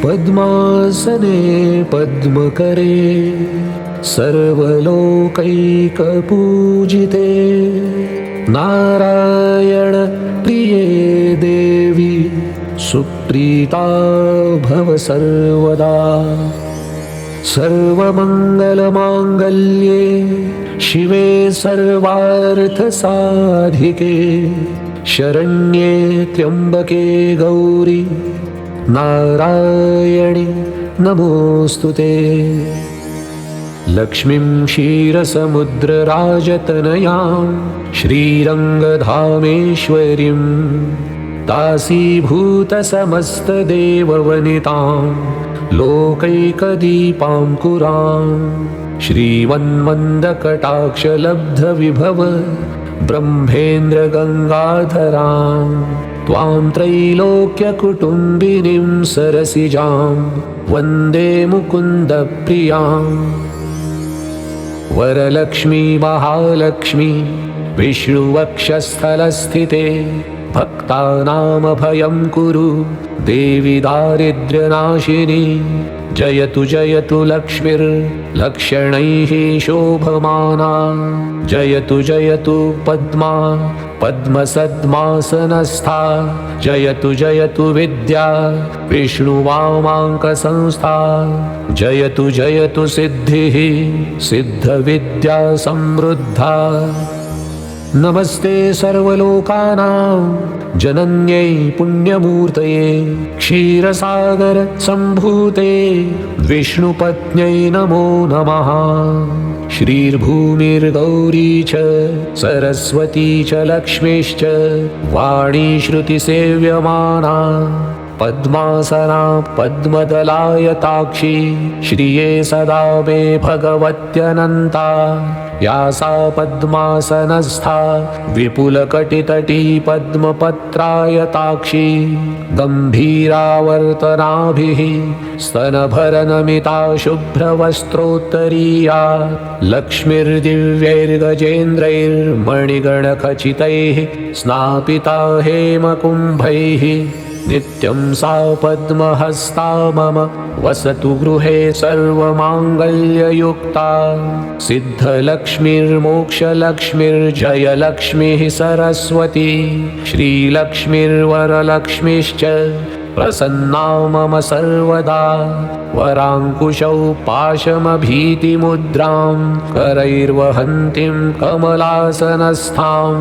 पद्मासने पद्मकरे सर्वलोकैकपूजिते नारायण प्रिये देवी सुप्रीता भव सर्वदा। सर्वमङ्गलमाङ्गल्ये शिवे सर्वार्थसाधिके शरण्ये त्र्यम्बके गौरी नारायणि नमोऽस्तुते। लक्ष्मीं क्षीरसमुद्रराजतनयां श्रीरङ्गधामेश्वरीं दासीभूतसमस्तदेववनितां लोकैकदीपाङ्कुरां श्रीमन्मन्दकटाक्षलब्धविभव ब्रह्मेन्द्रगङ्गाधरां त्वां त्रैलोक्यकुटुम्बिनीं सरसिजां वन्दे मुकुन्दप्रियां। वरलक्ष्मी महालक्ष्मी विष्णुवक्षस्थलस्थिते भक्तानामभयं कुरु देवी दारिद्र्यनाशिनी। जयतु जयतु लक्ष्मीर्लक्षणैः शोभमाना जयतु जयतु पद्मा पद्मसद्मासनस्था जयतु जयतु विद्या विष्णुवामाङ्कसंस्था जयतु जयतु सिद्धिः सिद्धविद्या समृद्धा। नमस्ते सर्वलोकानां जनन्यै पुण्यमूर्तये क्षीरसागर सम्भूते विष्णुपत्न्यै नमो नमः। श्रीर्भूमिर्गौरी च सरस्वती च लक्ष्मीश्च वाणी श्रुतिसेव्यमाना पद्मासना पद्मदलायताक्षी श्रिये सदा मे भगवत्यनन्ता। या सा पद्मासनस्था विपुलकटितटी पद्मपत्रायताक्षी गम्भीरावर्तनाभिः स्तनभरनमिता शुभ्रवस्त्रोत्तरीया लक्ष्मीर्दिव्यैर्गजेन्द्रैर्मणिगणखचितैः स्नापिता हेमकुम्भैः नित्यं सा पद्महस्ता मम वसतु गृहे सर्वमाङ्गल्ययुक्ता। सिद्धलक्ष्मीर्मोक्षलक्ष्मीर्जयलक्ष्मीः सरस्वती श्रीलक्ष्मीर्वरलक्ष्मीश्च प्रसन्ना मम सर्वदा। वराङ्कुशौ पाशमभीतिमुद्रां करैर्वहन्तीं कमलासनस्थां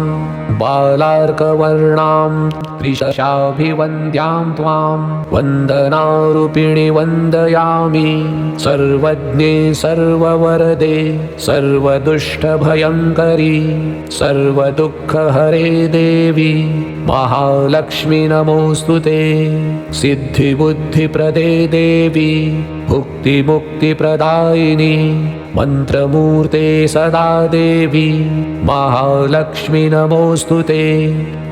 बालार्कवर्णां त्रिशशाभिवन्द्यां त्वां वन्दनारूपिणि वन्दयामि। सर्वज्ञे सर्ववरदे सर्वदुष्टभयङ्करी सर्वदुःखहरे देवी महालक्ष्मी नमोऽस्तुते। सिद्धिबुद्धिप्रदे देवी भुक्तिमुक्तिप्रदायिनी मन्त्रमूर्ते सदा देवी महालक्ष्मी नमोऽस्तुते।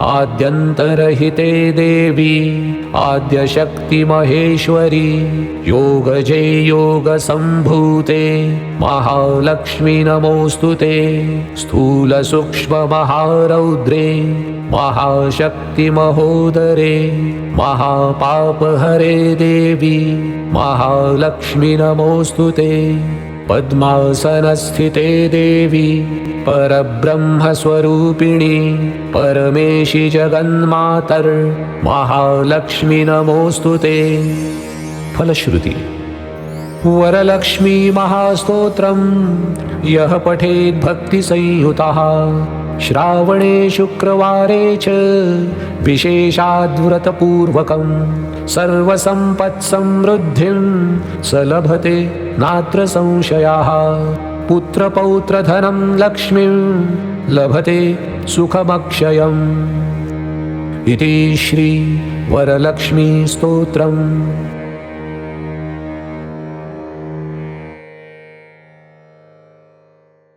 आद्यन्तरहिते देवी आद्यशक्तिमहेश्वरी योगजे योगसम्भूते महालक्ष्मी नमोऽस्तुते। स्थूलसूक्ष्ममहारौद्रे महाशक्तिमहोदरे महापापहरे देवी महालक्ष्मी नमोऽस्तुते। पद्मासनस्थिते देवी परब्रह्मस्वरूपिणी परमेशि जगन्मातर्महालक्ष्मी नमोऽस्तुते। फलश्रुति वरलक्ष्मी महास्तोत्रं यः पठेत् भक्तिसंयुतः श्रावणे शुक्रवारे च विशेषाद्व्रतपूर्वकं सर्वसम्पत्समृद्धिं स लभते नात्र संशयः। पुत्रपौत्रधनं लक्ष्मीं लभते सुखमक्षयम्। इति श्री वरलक्ष्मी स्तोत्रम्।